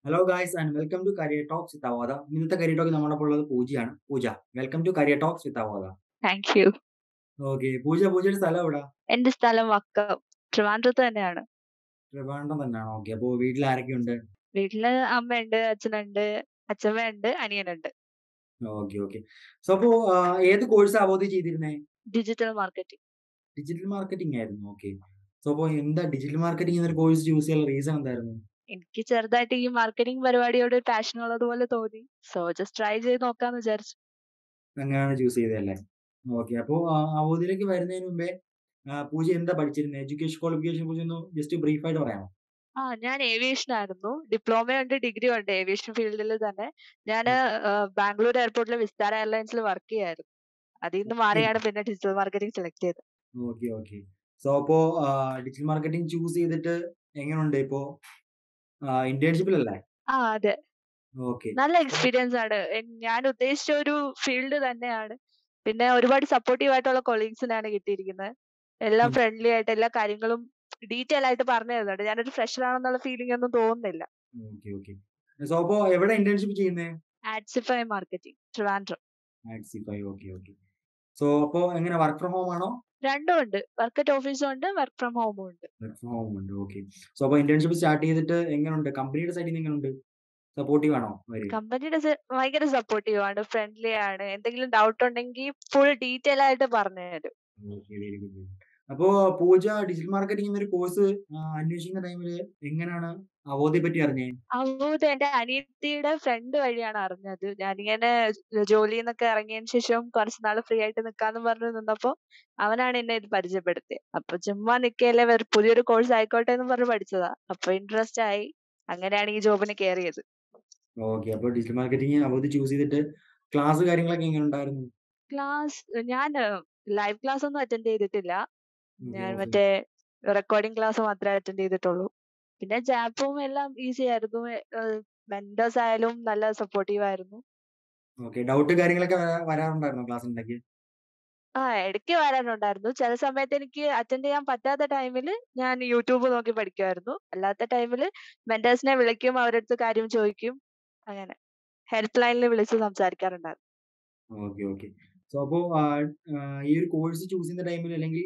Hello guys and welcome to Career Talks with Avodha. ഇന്നത്തെ Career Talk നമ്മളോടൊപ്പം ഉള്ളത് പൂജയാണ്. Pooja, welcome to Career Talks with Avodha. Thank you. Okay, പൂജയുടെ സ്ഥലം എവിടാ? എന്റെ സ്ഥലം വക്കം, ട്രിവാൻഡ്രത്ത് തന്നെയാണ്. ട്രിവാൻഡ്രം തന്നെയാണോ? ഓക്കെ, അപ്പോ വീട്ടിൽ ആരൊക്കെയുണ്ട്? വീട്ടില് അമ്മയുണ്ട്, അച്ഛനുണ്ട്, അച്ഛമ്മയുണ്ട്, അനിയനുണ്ട്. ഓക്കെ. സോ അപ്പോ ഏത് കോഴ്സ് അവോധ ചെയ്തിരുന്നേ? Digital marketing. ഡിജിറ്റൽ മാർക്കറ്റിംഗ് ആയിരുന്നു. ഓക്കെ. സോ അപ്പോ എന്താ ഡിജിറ്റൽ മാർക്കറ്റിംഗ് എന്നൊരു കോഴ്സ് ചൂസ് ചെയ്യാനുള്ള റീസൺ എന്തായിരുന്നു? എനിക്ക് ചെറുതായിട്ട് ഈ മാർക്കറ്റിംഗ് പരിപാടിയോട് പാഷൻ ഉള്ളതുപോലെ തോന്നി. സോ ജസ്റ്റ് ട്രൈ ചെയ്ത് നോക്കാന്ന് വിചാരിച്ചു. അങ്ങനെയാണ് ചൂസ് ചെയ്തതല്ലേ? ഓക്കെ, അപ്പോ അവോധയിലേക്ക് വരുന്നതിന് മുമ്പേ പൂജ എന്താ പഠിച്ചിരുന്നത്? എഡ്യൂക്കേഷൻ ക്വാളിഫിക്കേഷനെ കുറിച്ച് ഒന്ന് ജസ്റ്റ് ബ്രീഫ് ആയിട്ട് പറയാമോ? ഞാൻ ഏവിയേഷൻ ആയിരുന്നു. ഡിപ്ലോമയുണ്ട്, ഡിഗ്രി ഉണ്ട് ഏവിയേഷൻ ഫീൽഡിൽ തന്നെ. ഞാൻ ബാംഗ്ലൂർ എയർപോർട്ടിൽ വിസ്താര എയർലൈൻസിൽ വർക്ക് ചെയ്യായിരുന്നു. അതിൽ നിന്ന് മാറിയാണ് പിന്നെ ഡിജിറ്റൽ മാർക്കറ്റിംഗ് സെലക്ട് ചെയ്തത്. ഓക്കെ. സോ അപ്പോ ഡിജിറ്റൽ മാർക്കറ്റിംഗ് ചൂസ് ചെയ്തിട്ട് എങ്ങനെയുണ്ട് ഇപ്പോ? ഇന്റേൺഷിപ്പിലല്ലേ? അതെ. ഓക്കെ. നല്ല എക്സ്പീരിയൻസ് ആണ്. ഞാൻ ഉദ്ദേശിച്ച ഒരു ഫീൽഡ് തന്നെയാണ്. പിന്നെ ഒരുപാട് സപ്പോർട്ടീവ് ആയിട്ടുള്ള കൊളീഗ്സിനാണ് കിട്ടിയിരിക്കുന്നത്. എല്ലാം ഫ്രണ്ട്ലി ആയിട്ട് എല്ലാ കാര്യങ്ങളും ഡീറ്റെയിൽ ആയിട്ട് പറഞ്ഞു തരുന്നുണ്ട്. ഞാനൊരു ഫ്രഷർ ആണെന്നുള്ള ഫീലിംഗ് ഒന്നും തോന്നുന്നില്ല. ഓക്കെ. സോ അപ്പോ എവിടെ ഇന്റേൺഷിപ്പ് ചെയ്യുന്നേ? ആഡ്സിഫൈ മാർക്കറ്റിംഗ്, ട്രിവാൻഡ്രം. ആക്സിഫൈ. ഓക്കെ. സോ അപ്പോ എങ്ങനെ വർക്ക് ഫ്രം ഹോം ആണോ? രണ്ടും ഉണ്ട്. വർക്ക് അറ്റ് ഓഫീസും ഉണ്ട്, വർക്ക് ഫ്രം ഹോമും ഉണ്ട്. വർക്ക് ഫ്രം ഹോം ഉണ്ട്. ഓക്കെ. സോ അപ്പോ ഇന്റേൺഷിപ്പ് സ്റ്റാർട്ട് ചെയ്തിട്ട് എങ്ങനെയുണ്ട്? കമ്പനിയുടെ സൈഡിൽ നിന്ന് എങ്ങനെയുണ്ട്? സപ്പോർട്ടീവ് ആണോ അവര്? കമ്പനിയുടെ ഭയങ്കര സപ്പോർട്ടീവ് ആണ്, ഫ്രണ്ട്ലി ആണ്. എന്തെങ്കിലും ഡൗട്ട് ഉണ്ടെങ്കിൽ ഫുൾ ഡീറ്റെയിൽ ആയിട്ട് പറഞ്ഞു തരും. Okay, very good. അപ്പോ പൂജ ഡിജിറ്റൽ മാർക്കറ്റിംഗ് എന്നൊരു കോഴ്സ് അന്വേഷിക്കുന്ന ടൈമില് എങ്ങനെയാണ് അവോധയെ പറ്റി അറിഞ്ഞേ? അത് എന്റെ അനിയത്തിയുടെ ഫ്രണ്ട് വഴിയാണ് അറിഞ്ഞത്. ഞാനിങ്ങനെ ജോലിന്നൊക്കെ ഇറങ്ങിയതിന് ശേഷം കുറച്ച് നാള് ഫ്രീ ആയിട്ട് നിക്കാന്ന് പറഞ്ഞ് നിന്നപ്പോ അവനാണ് എന്നെ ഇത് പരിചയപ്പെടുത്തിയത്. അപ്പൊ ചുമ്മാ നിക്കയല്ലേ പുതിയൊരു കോഴ്സ് ആയിക്കോട്ടെ എന്ന് പറഞ്ഞ് പഠിച്ചതാ. അപ്പൊ ഇൻട്രസ്റ്റ് ആയി. അങ്ങനെയാണ് ഈ ജോബിന് കേറിയത്. ഓക്കെ, അപ്പൊ ഡിജിറ്റൽ മാർക്കറ്റിംഗ് അവധി ചൂസ് ചെയ്തിട്ട് ക്ലാസ് കാര്യങ്ങളൊക്കെ എങ്ങനെ ഉണ്ടായിരുന്നു? ക്ലാസ് ഞാൻ ലൈവ് ക്ലാസ് ഒന്നും അറ്റൻഡ് ചെയ്തിട്ടില്ല. ഓക്കെ, ഞാൻ ഓഫ്ലൈൻ. മറ്റേ റെക്കോർഡിംഗ് ക്ലാസ് മാത്രമേ അറ്റൻഡ് ചെയ്തിട്ടുള്ളൂ. പിന്നെ ജാപ്പും എല്ലാം ഈസി ആയിരുന്നു. മെന്റേഴ്സ് ആയാലും നല്ല സപ്പോർട്ടീവ് ആയിരുന്നു. ഓക്കെ, ഡൗട്ട് കാര്യങ്ങളൊക്കെ വരാറുണ്ടായിരുന്നോ ക്ലാസ് ഉണ്ടെങ്കിൽ? ഇടയ്ക്ക് വരാനുണ്ടായിരുന്നു. ചില സമയത്ത് എനിക്ക് അറ്റൻഡ് ചെയ്യാൻ പറ്റാത്ത ടൈമില് ഞാൻ യൂട്യൂബ് നോക്കി പഠിക്കുമായിരുന്നു. അല്ലാത്ത ടൈമില് മെന്റേഴ്സിനെ വിളിക്കും, അവരുടെ അടുത്ത് കാര്യം ചോദിക്കും. അങ്ങനെ ഹെൽപ്പ് ലൈനിൽ വിളിച്ച് സംസാരിക്കാറുണ്ടായിരുന്നു. ഓക്കെ. സോ അപ്പോ ഈ ഒരു കോഴ്സ് ചൂസ് ചെയ്യുന്ന ടൈമിൽ അല്ലെങ്കിൽ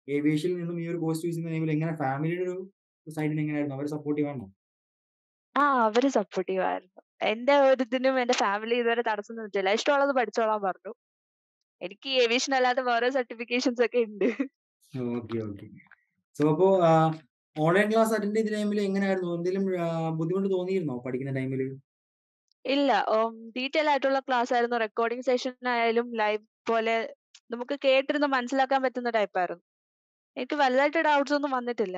ഏവിയേഷനിൽ നിന്നും ഈ ഒരു കോഴ്സ് ചൂസ് ചെയ്യുന്ന ടൈമിൽ എങ്ങനെ ഫാമിലിയുടെ ഒരു സൈഡിൽ എങ്ങനെയായിരുന്നു? അവർ സപ്പോർട്ടീവ് ആണോ? അവര് സപ്പോർട്ടീവ് ആയിരുന്നു. എന്റെ ഒരു ഇതിനും എന്റെ ഫാമിലി ഇതുവരെ തടസ്സം നിന്നിട്ടില്ല. ഇഷ്ടമുള്ളത് പഠിച്ചോളാൻ പറഞ്ഞു. എനിക്ക് ഏവിയേഷൻ അല്ലാതെ വേറെ സർട്ടിഫിക്കേഷൻസ് ഒക്കെ ഉണ്ട്. ഓക്കെ. സോ അപ്പോ ഓൺലൈൻ ക്ലാസ് അറ്റൻഡ് ചെയ്ത ടൈമിൽ എങ്ങനെയായിരുന്നു? എന്തെങ്കിലും ബുദ്ധിമുട്ട് തോന്നിയിരുന്നോ പഠിക്കുന്ന ടൈമിൽ? ഇല്ല. ഡീറ്റെയിൽ ആയിട്ടുള്ള ക്ലാസ് ആയിരുന്നു. റെക്കോർഡിംഗ് സെഷൻ ആയാലും ലൈവ് പോലെ നമുക്ക് കേട്ടിരുന്ന് മനസ്സിലാക്കാൻ പറ്റുന്ന ടൈപ്പായിരുന്നു. എനിക്ക് വലുതായിട്ട് ഡൗട്ട്സ് ഒന്നും വന്നിട്ടില്ല.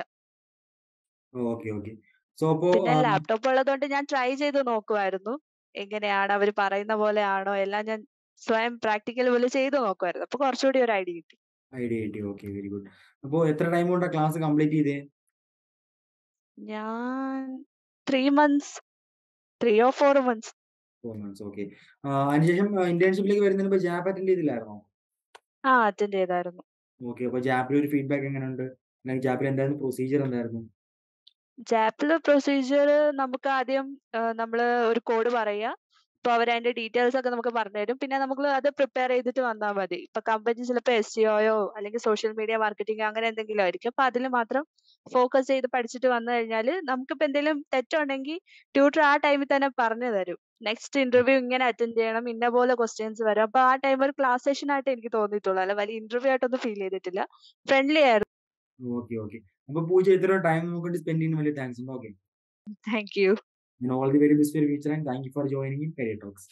ഓക്കെ. സോ അപ്പോ പിന്നെ ലാപ്ടോപ്പ് ഉള്ളതുകൊണ്ട് ഞാൻ ട്രൈ ചെയ്ത് നോക്കുമായിരുന്നു. എങ്ങനെയാണ് അവര് പറയുന്ന പോലെയാണോ എല്ലാം ഞാൻ സ്വയം പ്രാക്ടിക്കൽ പോലെ ചെയ്ത് നോക്കുമായിരുന്നു. അപ്പൊ കുറച്ചുകൂടി ഒരു ഐഡിയ കിട്ടി. ഐഡിയ കിട്ടി. Okay, very good. അപ്പോ എത്ര ടൈം കൊണ്ടാ ക്ലാസ് കംപ്ലീറ്റ് ചെയ്തേ? ഞാൻ 3 months 3 or 4 months 4 months. Okay. അതിനുശേഷം ഇന്റേൺഷിപ്പിലേക്ക് വരുന്നതിന് മുമ്പ് ജാപ്പ് അറ്റൻഡ് ചെയ്തില്ലായിരുന്നോ? അറ്റൻഡ് ചെയ്തായിരുന്നു. ഓക്കെ. അപ്പൊ ജാപ്പിൽ ഒരു ഫീഡ്ബാക്ക് എങ്ങനെയുണ്ട്? അല്ലെങ്കിൽ ജാപ്പിൽ എന്തായിരുന്നു പ്രൊസീജിയർ എന്തായിരുന്നു? ജാപ്പില് പ്രൊസീജിയർ നമുക്ക് ആദ്യം നമ്മള് ഒരു കോഡ് പറയാ. അപ്പൊ അവരതിന്റെ ഡീറ്റെയിൽസ് ഒക്കെ നമുക്ക് പറഞ്ഞുതരും. പിന്നെ നമുക്ക് അത് പ്രിപ്പയർ ചെയ്തിട്ട് വന്നാ മതി. ഇപ്പൊ കമ്പനി ചിലപ്പോ എസ്ഇഒയോ അല്ലെങ്കിൽ സോഷ്യൽ മീഡിയ മാർക്കറ്റിംഗ് അങ്ങനെ എന്തെങ്കിലും ആയിരിക്കും. അപ്പൊ അതില് മാത്രം ഫോക്കസ് ചെയ്ത് പഠിച്ചിട്ട് വന്നു കഴിഞ്ഞാല് നമുക്കിപ്പോ എന്തെങ്കിലും തെറ്റുണ്ടെങ്കിൽ ട്യൂട്ടർ ആ ടൈമിൽ തന്നെ പറഞ്ഞു തരും. നെക്സ്റ്റ് ഇന്റർവ്യൂ ഇങ്ങനെ അറ്റൻഡ് ചെയ്യണം. ഇന്ന പോലെ ക്വസ്റ്റ്യൻസ് വരും. അപ്പൊ ആ ടൈം ഒരു ക്ലാസ് സെഷൻ ആയിട്ട് എനിക്ക് തോന്നിയിട്ടുള്ളൂ. അല്ല വലിയ ഇന്റർവ്യൂ ആയിട്ടൊന്നും ഫീൽ ചെയ്തിട്ടില്ല. ഫ്രണ്ട്ലി ആയിരുന്നു. ഓക്കെ. അപ്പൊ പൂജ ഇത്ര ടൈം നമുക്ക് വേണ്ടി സ്പെൻഡ് ചെയ്യുന്ന വലിയ താങ്ക്സ് ഉണ്ട്. Okay. Thank you. All the very best for your future and thank you for joining in Career Talks.